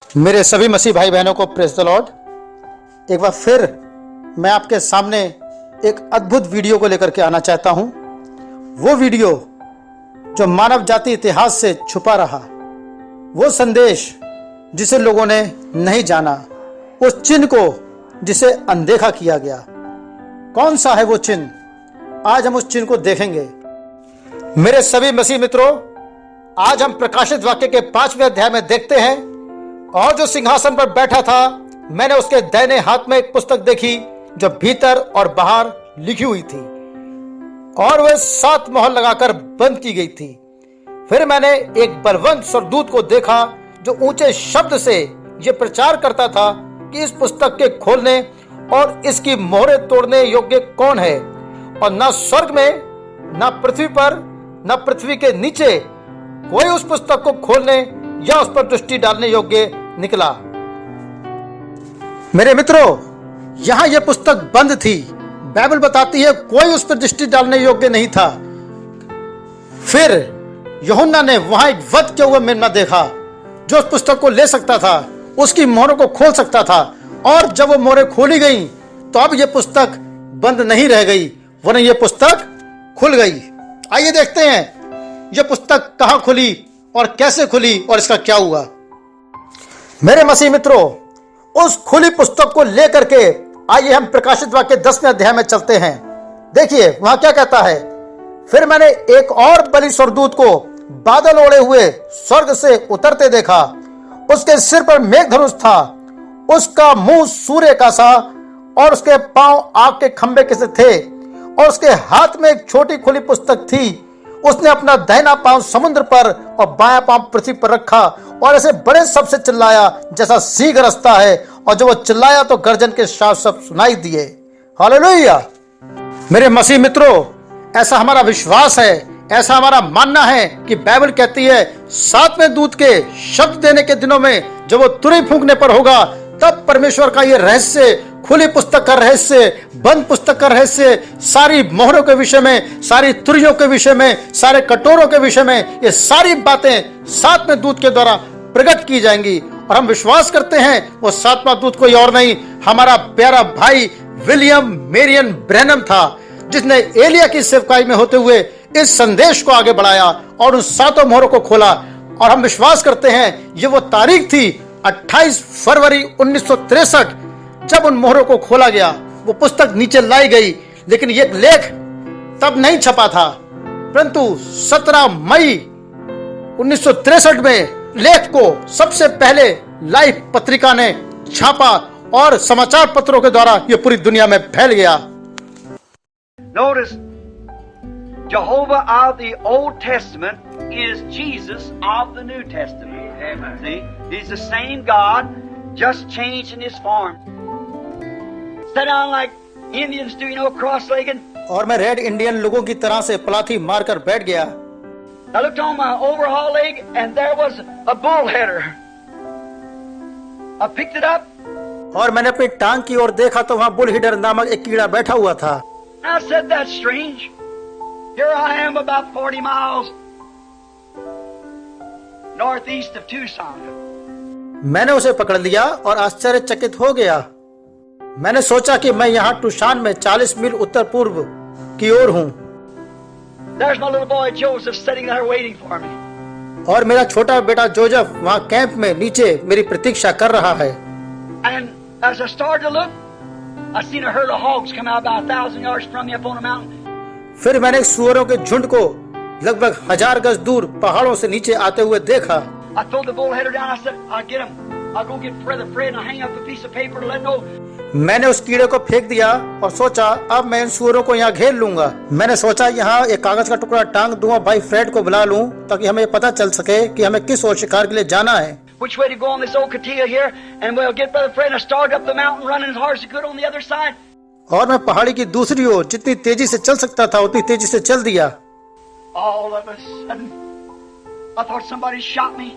मेरे सभी मसीह भाई बहनों को प्रेज द लॉर्ड। एक बार फिर मैं आपके सामने एक अद्भुत वीडियो को लेकर के आना चाहता हूं। वो वीडियो जो मानव जाति इतिहास से छुपा रहा, वो संदेश जिसे लोगों ने नहीं जाना, उस चिन्ह को जिसे अनदेखा किया गया। कौन सा है वो चिन्ह? आज हम उस चिन्ह को देखेंगे। मेरे सभी मसीह मित्रों, आज हम प्रकाशित वाक्य के 5वें अध्याय में देखते हैं, और जो सिंहासन पर बैठा था, मैंने उसके दाहिने हाथ में एक पुस्तक देखी जो भीतर और बाहर लिखी हुई थी, और वह 7 मोहर लगाकर बंद की गई थी। फिर मैंने एक बलवंत स्वर्गदूत को देखा जो ऊंचे शब्द से यह प्रचार करता था कि इस पुस्तक के खोलने और इसकी मोहरें तोड़ने योग्य कौन है, और न स्वर्ग में, न पृथ्वी पर, न पृथ्वी के नीचे कोई उस पुस्तक को खोलने या उस पर दृष्टि डालने योग्य निकला। मेरे मित्रों, यहां यह पुस्तक बंद थी। बाइबल बताती है कोई उस पर दृष्टि डालने योग्य नहीं था। फिर यूहन्ना ने वहां एक वध किया हुआ मेमना देखा जो उस पुस्तक को ले सकता था, उसकी मोहरों को खोल सकता था, और जब वो मोहरें खोली गई तो अब यह पुस्तक बंद नहीं रह गई, वरन यह पुस्तक खुल गई। आइए देखते हैं यह पुस्तक कहां खुली और कैसे खुली और इसका क्या हुआ। मेरे मसीह मित्रों, उस खुली पुस्तक को लेकर के आइए हम प्रकाशित वाक्य 10वें अध्याय में चलते हैं। देखिए वहां क्या कहता है। फिर मैंने एक और बलि स्वर्गदूत को बादल ओढ़े हुए स्वर्ग से उतरते देखा। उसके सिर पर मेघधनुष था, उसका मुंह सूर्य का सा, और उसके पांव आग के खंभे के से थे, और उसके हाथ में एक छोटी खुली पुस्तक थी। उसने अपना दाहिना पांव समुद्र पर और बायां पांव पृथ्वी पर रखा, और ऐसे बड़े शब्द से चिल्लाया जैसा सिंह गरजता है, और जब वो चिल्लाया तो गर्जन के श्राप सब सुनाई दिए। हालेलुया। मेरे मसीह मित्रों, ऐसा हमारा विश्वास है, ऐसा हमारा मानना है कि बाइबल कहती है 7वें दूत के शब्द देने के दिनों में जब वो तुरही फूंकने पर होगा, तब परमेश्वर का ये रहस्य, खुली पुस्तक का रहस्य, बंद पुस्तक का रहस्य, सारी मोहरों के विषय में, सारी तुरियों के विषय में, सारे कटोरों के विषय में, ये सारी बातें 7वें दूत के द्वारा प्रकट की जाएंगी। और हम विश्वास करते हैं वो 7वां दूत कोई और नहीं, हमारा प्यारा भाई विलियम मेरियन ब्रैनम था, जिसने एलिया की सेवकाई में होते हुए इस संदेश को आगे बढ़ाया और उन 7 मोहरों को खोला। और हम विश्वास करते हैं ये वो तारीख थी 28 फरवरी 1963, जब उन मोहरों को खोला गया, वो पुस्तक नीचे लाई गई। लेकिन ये लेख तब नहीं छपा था, परंतु 17 मई 1963 में लेख को सबसे पहले लाइफ पत्रिका ने छापा, और समाचार पत्रों के द्वारा ये पूरी दुनिया में फैल गया। Notice, Jehovah of the Old Testament is Jesus of the New Testament. Amen. See, He's the same God, just changed in His form. Sit down like Indians do, you know, cross-legged. और मैं red Indian लोगों की तरह से पलाथी मारकर बैठ गया। I looked on my overall leg, and there was a bullheader. I picked it up. और मैंने अपनी टांग की ओर देखा तो वहाँ बुलहीडर नामक एक कीड़ा बैठा हुआ था। I said, that's strange. Here I am about 40 miles northeast of Tucson. मैंने उसे पकड़ लिया और आश्चर्यचकित हो गया। मैंने सोचा कि मैं यहाँ टूसान में 40 मील उत्तर पूर्व की ओर हूँ। There's my little boy Joseph sitting there waiting for me. और मेरा छोटा बेटा जोसेफ वहाँ कैंप में नीचे मेरी प्रतीक्षा कर रहा है। And as I started to look, I seen a herd of hogs come out about 1,000 yards from me up on a mountain. फिर मैंने सुअरों के झुंड को लगभग 1000 गज दूर पहाड़ों से नीचे आते हुए देखा। I threw the bullheader down. I said, I'll get him. I'll go get Brother Fred and I'll hang up a piece of paper to let know. मैंने उस कीड़े को फेंक दिया और सोचा अब मैं इन सुअरों को यहाँ घेर लूंगा। मैंने सोचा यहाँ एक कागज का टुकड़ा टांग दूं और भाई फ्रेड को बुला लूं ताकि हमें पता चल सके कि हमें किस ओर शिकार के लिए जाना है। Which way to go on this old Katia here, and we'll get Brother Fred. I started up the mountain running as hard as I could on the other side. और मैं पहाड़ी की दूसरी ओर जितनी तेजी से चल सकता था उतनी तेजी से चल दिया। All of a sudden, I thought somebody shot me.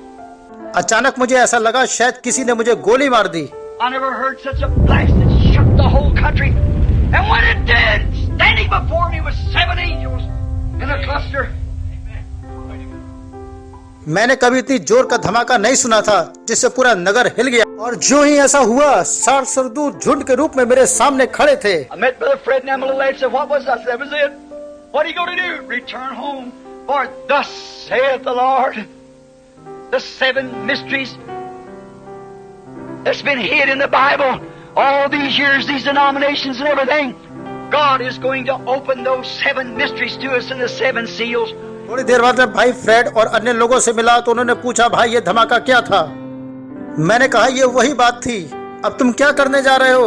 अचानक मुझे ऐसा लगा शायद किसी ने मुझे गोली मार दी। I never heard such a blast that shook the whole country. And when it did, standing before me was 7 angels in a cluster. मैंने कभी इतनी जोर का धमाका नहीं सुना था जिससे पूरा नगर हिल गया। और जो ही ऐसा हुआ 60 स्वर्गदूत झुंड के रूप में मेरे सामने खड़े थे। I met Brother Fred and them a little later. Said, "What was that?" I said, "That was it. What are you going to do? Return home, for thus saith the Lord, the 7 mysteries that's been hid in the Bible all these years, these denominations and everything. God is going to open those 7 mysteries to us in the 7 seals." थोड़ी देर बाद में भाई Fred और अन्य लोगों से मिला तो उन्होंने पूछा, भाई ये धमाका क्या था? मैंने कहा ये वही बात थी। अब तुम क्या करने जा रहे हो?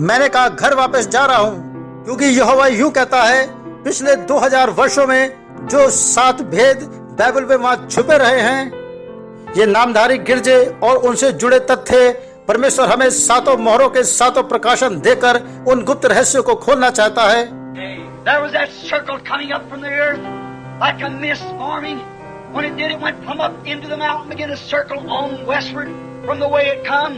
मैंने कहा घर वापस जा रहा हूँ, क्योंकि यहोवा यूं कहता है पिछले 2000 वर्षों में जो 7 भेद बाइबल में वहां छुपे रहे हैं, ये नामधारी गिरजे और उनसे जुड़े तथ्य परमेश्वर हमें 7 मोहरों के 7 प्रकाशन देकर उन गुप्त रहस्यों को खोलना चाहता है। There was that circle coming up from the earth like a mist forming. When it did, it went plumb up into the mountain, began to circle on westward from the way it come.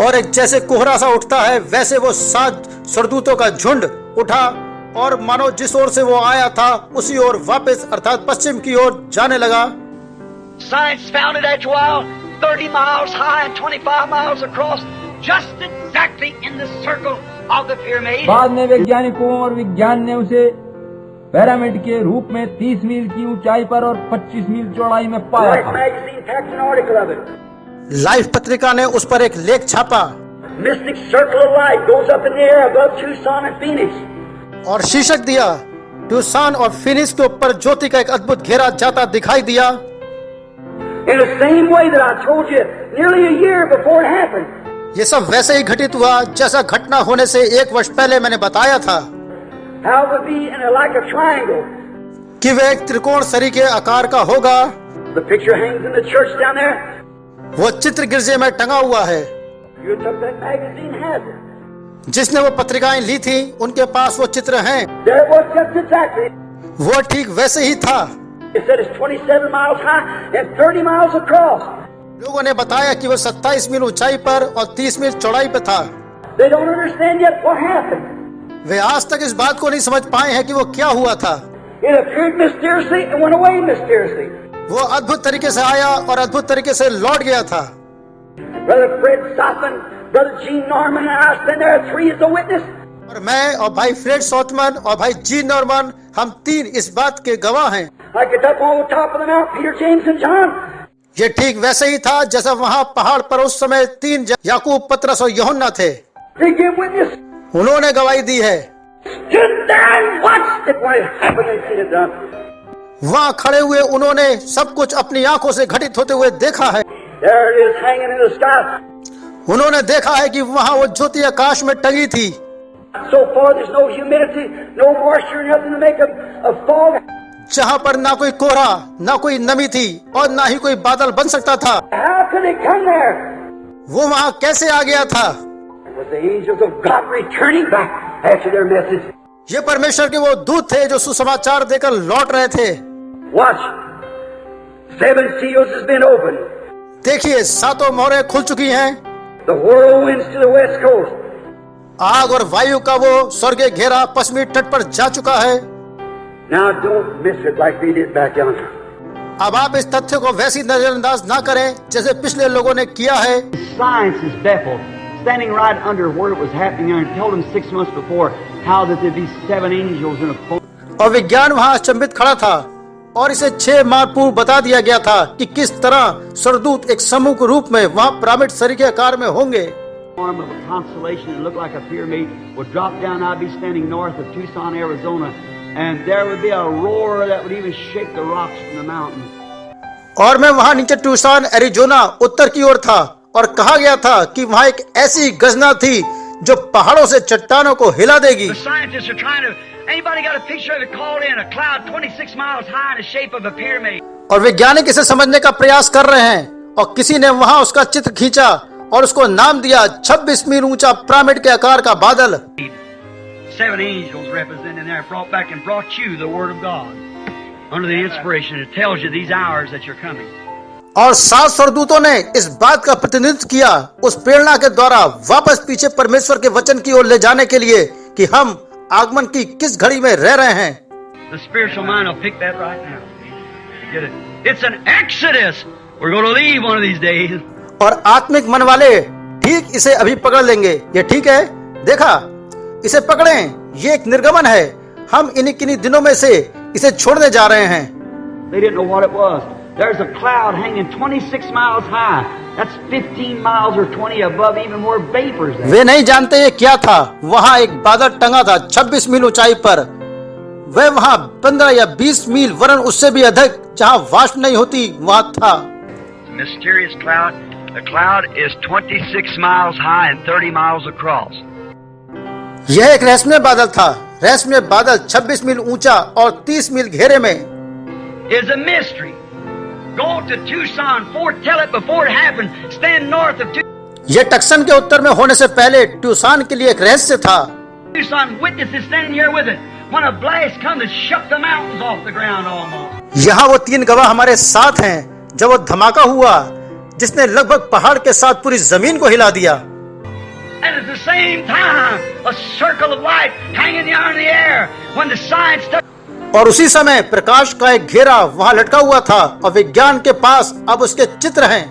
और एक जैसे कोहरा सा उठता है वैसे वो 7 स्वर्गदूतों का झुंड उठा और मानो जिस ओर से वो आया था उसी ओर वापस अर्थात पश्चिम की ओर जाने लगा। Science found it after a while, 30 miles high and 25 miles across, just exactly in the circle of the pyramid. बाद में वैज्ञानिकों और विज्ञान ने उसे पिरामिड के रूप में 30 मील की ऊंचाई पर और 25 मील चौड़ाई में पाया था। लाइफ पत्रिका ने उस पर एक लेख छापा और शीर्षक दिया, ट्यूसान और फिनिक्स के ऊपर ज्योति का एक अद्भुत घेरा जाता दिखाई दिया। ये सब वैसे ही घटित हुआ जैसा घटना होने से 1 वर्ष पहले मैंने बताया था कि वह एक त्रिकोण सरी के आकार का होगा। वो चित्र गिरजे में टंगा हुआ है। जिसने वो पत्रिकाएं ली थी उनके पास वो चित्र हैं। वो ठीक वैसे ही था। लोगों ने बताया कि वो 27 मील ऊंचाई पर और 30 मील चौड़ाई पर था। वे आज तक इस बात को नहीं समझ पाए हैं कि वो क्या हुआ था। वो अद्भुत तरीके से आया और अद्भुत तरीके से लौट गया था। और मैं और भाई फ्रेड सॉथमन और भाई जी नॉर्मन हम 3 इस बात के गवाह हैं। ये ठीक वैसे ही था जैसा वहाँ पहाड़ पर उस समय 3 याकूब, पतरस और यूहन्ना थे। उन्होंने गवाही दी है। वहाँ खड़े हुए उन्होंने सब कुछ अपनी आंखों से घटित होते हुए देखा है। उन्होंने देखा है कि वहाँ वो ज्योति आकाश में टंगी थी। जहाँ पर ना कोई कोहरा, ना कोई नमी थी और ना ही कोई बादल बन सकता था। वो वहाँ कैसे आ गया था? ये परमेश्वर के वो दूत थे जो सुसमाचार देकर लौट रहे थे। देखिए 7 मोहरें खुल चुकी हैं। आग और वायु का वो स्वर्गीय घेरा पश्चिमी तट पर जा चुका है। अब आप इस तथ्य को वैसी नजरअंदाज ना करें जैसे पिछले लोगों ने किया है। Science is baffled, standing right under where it was happening and told him 6 months before how that there'd be 7 angels in a phone. और विज्ञान वहाँ अचंभित खड़ा था और इसे 6 माह पूर्व बता दिया गया था कि किस तरह स्वर्गदूत एक समूह के रूप में वहाँ पिरामिड सरी के आकार में होंगे। Form of a constellation that looked like a pyramid would drop down. I'd be standing north of Tucson, Arizona, and there would be a roar that would even shake the rocks from the mountain. और मैं वहाँ नीचे Tucson, Arizona उत्तर की ओर था और कहा गया था कि वहाँ एक ऐसी गर्जना थी जो पहाड़ों से चट्टानों को हिला देगी। The scientists are trying to. Anybody got a picture of it? Called in a cloud 26 miles high in the shape of a pyramid. और वैज्ञानिक इसे समझने का प्रयास कर रहे हैं और किसी ने वहाँ उसका चित्र खींचा और उसको नाम दिया 26 मील ऊंचा पिरामिड के आकार का बादल। 7 angels represented there brought back and brought you the word of God under the inspiration. It tells you these hours that you're coming. और 7 स्वर्गदूतों ने इस बात का प्रतिनिधित्व किया उस प्रेरणा के द्वारा वापस पीछे परमेश्वर के वचन की ओर ले जाने के लिए कि हम आगमन की किस घड़ी में रह रहे हैं। The spiritual mind will pick that right now. Get it? It's an exodus. We're going to leave one of these days. और आत्मिक मन वाले ठीक इसे अभी पकड़ लेंगे। ये ठीक है, देखा, इसे पकड़ें, ये एक निर्गमन है। हम इन्हीं दिनों में से इसे छोड़ने जा रहे हैं। They didn't know what it was. There's a cloud hanging 26 miles high. That's 15 miles or 20 above, even more vapors there. वे नहीं जानते ये क्या था। वहाँ एक बादल टंगा था 26 मील ऊंचाई पर। वह वहाँ 15 या 20 मील वरन उससे भी अधिक, जहाँ वाष्प नहीं होती, वहाँ था। Mysterious cloud. The cloud is 26 miles high and 30 miles across. यह एक रहस्यमय बादल था। रहस्यमय बादल 26 मील ऊंचा और 30 मील घेरे में। Is a mystery. Go to Tucson, foretell it before it happened. Stand north of यह टक्सन के उत्तर में होने से पहले ट्यूसान के लिए एक रहस्य था। Tucson. Witnesses standing here with it. When a blast comes and shook the mountains off the ground almost. यहाँ वो 3 गवाह हमारे साथ हैं जब वो धमाका हुआ जिसने लगभग पहाड़ के साथ पूरी जमीन को हिला दिया। And at the same time, a circle of light hanging down in the air. When the science took और उसी समय प्रकाश का एक घेरा वहाँ लटका हुआ था और विज्ञान के पास अब उसके चित्र हैं।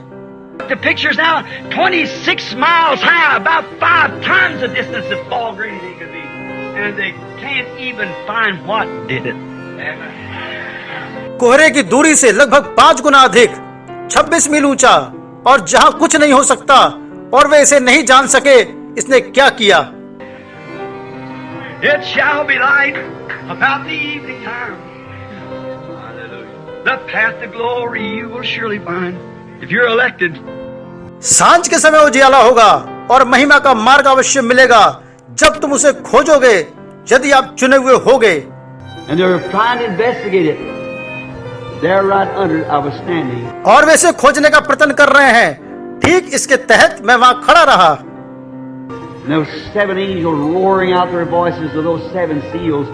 the pictures now, 26 miles high, about 5 times the distance that Paul Grady could be, and they can't even find what did it. कोहरे की दूरी से लगभग 5 गुना अधिक, 26 मील ऊंचा, और जहाँ कुछ नहीं हो सकता, और वे इसे नहीं जान सके इसने क्या किया। It shall be light about the evening time. The path to glory you will surely find if you're elected. सांझ के समय उजियाला होगा और महिमा का मार्ग अवश्य मिलेगा जब तुम उसे खोजोगे, यदि आप चुने हुए होगे। And they were trying to investigate it. There right under I was standing. और वे इसे खोजने का प्रयत्न कर रहे हैं। ठीक इसके तहत मैं वहाँ खड़ा रहा। And there were 7 angels roaring out their voices of those 7 seals.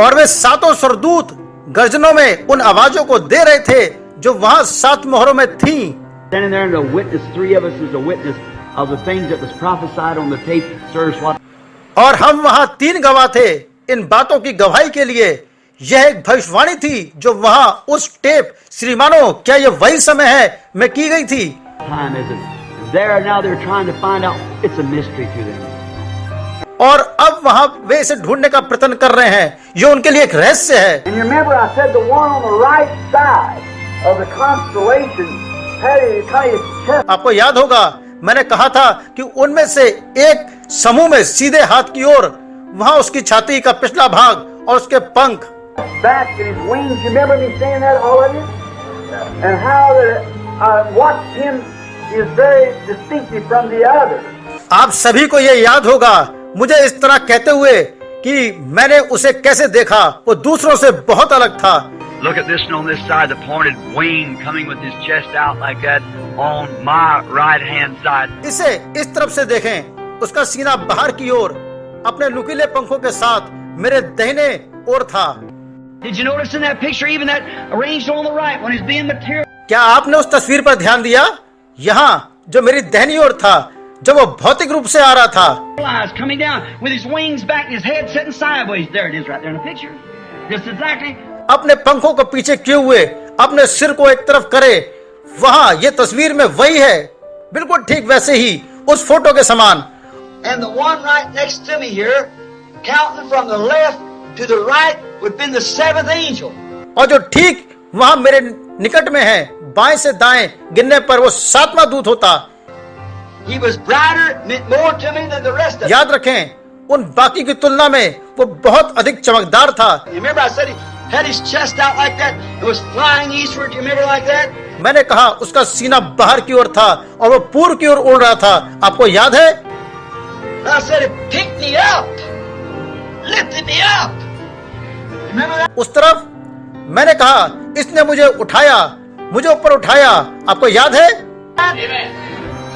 और वे 7 स्वर्गदूत गर्जनों में उन आवाजों को दे रहे थे जो वहाँ 7 मोहरों में थीं। Standing there and a witness, 3 of us is a witness of the things that was prophesied on the tape. Sirs, what? और हम वहाँ 3 गवाह थे इन बातों की गवाही के लिए। यह एक भविष्यवाणी थी जो वहाँ उस टेप, श्रीमानों, क्या यह वही समय है में की गई थी। Time is it? There now they're trying to find out. It's a mystery to them. और अब वहाँ वे इसे ढूंढने का प्रयत्न कर रहे हैं। ये उनके लिए एक रहस्य है। And you remember I said the one on the right side of the constellation had his chest. आपको याद होगा मैंने कहा था कि उनमें से एक समूह में सीधे हाथ की ओर वहाँ उसकी छाती का पिछला भाग और उसके पंख, Back and his wings. You remember me saying that, all of you? And how that watched him is very distinctive from the others. आप सभी को ये याद होगा मुझे इस तरह कहते हुए कि मैंने उसे कैसे देखा, वो दूसरों से बहुत अलग था। Look at this one on this side, the pointed wing coming with his chest out like that on my right hand side. इसे इस तरफ से देखें, उसका सीना बाहर की ओर अपने नुकीले पंखों के साथ मेरे दाहिने ओर था। Did you notice in that picture even that arranged on the right when he's being material? क्या आपने उस तस्वीर पर ध्यान दिया? यहाँ जो मेरी दाहिनी ओर था, जब वो भौतिक रूप से आ रहा था, Coming down with his wings back and his head sitting sideways. There it is right there in the picture. Just exactly. अपने पंखों को पीछे किए हुए अपने सिर को एक तरफ करे, वहाँ ये तस्वीर में वही है, बिल्कुल ठीक वैसे ही उस फोटो के समान। And the one right next to me here, counting from the left to the right, would have been the 7th angel. और जो ठीक वहाँ मेरे निकट में है, बाएं से दाएं गिनने पर वो 7वां दूत होता। He was brighter, meant more to me than the rest of them. याद रखें, उन बाकी की तुलना में वो बहुत अधिक चमकदार था। You remember I said he had his chest out like that and was flying eastward. You remember like that? मैंand कहा उसका सीना बाहर की ओर था और वो पूर्व की ओर उड़ रहा था। आपको याद है? I said it picked me up, lifted me up. Remember that? उस तरफ मैंने कहा इसने मुझे उठाया, मुझे ऊपर उठाया। आपको याद है?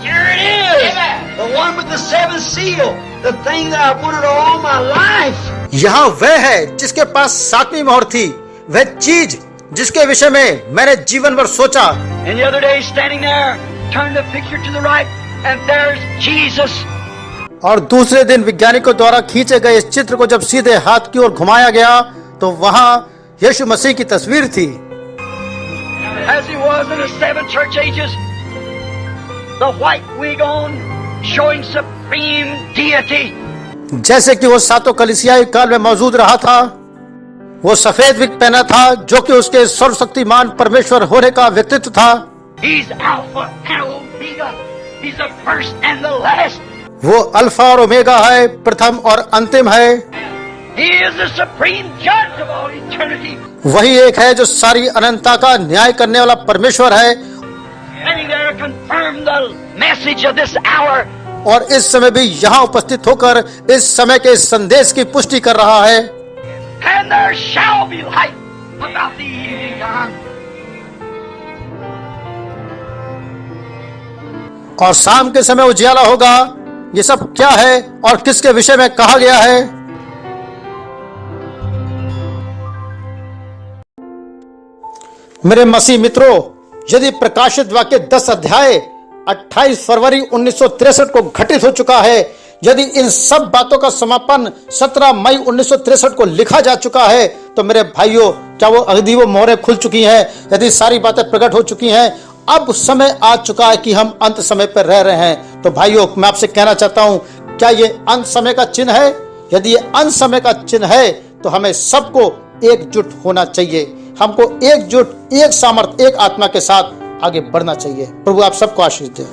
Here it is. The one with the 7th seal. The thing that I wanted all my life. यहाँ वह है जिसके पास 7वीं मोहर थी, वह चीज जिसके विषय में मैंने जीवन भर सोचा। And the other day standing there, turn the picture to the right, and there's Jesus. और दूसरे दिन वैज्ञानिकों द्वारा खींचे गए इस चित्र को जब सीधे हाथ की ओर घुमाया गया तो वहाँ यीशु मसीह की तस्वीर थी। as he was in the 7 church ages. The white wig on, showing supreme deity. जैसे कि वो सातों कलीसियाई काल में मौजूद रहा था, वो सफेद विग पहना था जो कि उसके सर्वशक्तिमान परमेश्वर होने का व्यक्तित्व था। He's Alpha and Omega. He's the first and the last. वो अल्फा और ओमेगा है, प्रथम और अंतिम है। He is the supreme judge of all eternity. वही एक है जो सारी अनंतता का न्याय करने वाला परमेश्वर है। Standing there to confirm the message of this hour. और इस समय भी यहाँ उपस्थित होकर इस समय के संदेश की पुष्टि कर रहा है। And there shall be light about the evening time. और शाम के समय उजियाला होगा। ये सब क्या है और किसके विषय में कहा गया है? मेरे मसीह मित्रों, यदि प्रकाशित वाक्य 10 अध्याय 28 फरवरी 1963 को घटित हो चुका है, यदि इन सब बातों का समापन 17 मई 1963 को लिखा जा चुका है, तो मेरे भाइयों, क्या वो अगदी वो मोहरें खुल चुकी हैं? यदि सारी बातें प्रकट हो चुकी हैं, अब समय आ चुका है कि हम अंत समय पर रह रहे हैं। तो भाइयों, मैं आपसे कहना चाहता हूं, क्या ये अंत समय का चिन्ह है? यदि ये अंत समय का चिन्ह है, तो हमें सबको एकजुट होना चाहिए। हमको एकजुट, एक सामर्थ, एक आत्मा के साथ आगे बढ़ना चाहिए। प्रभु आप सबको आशीष दे।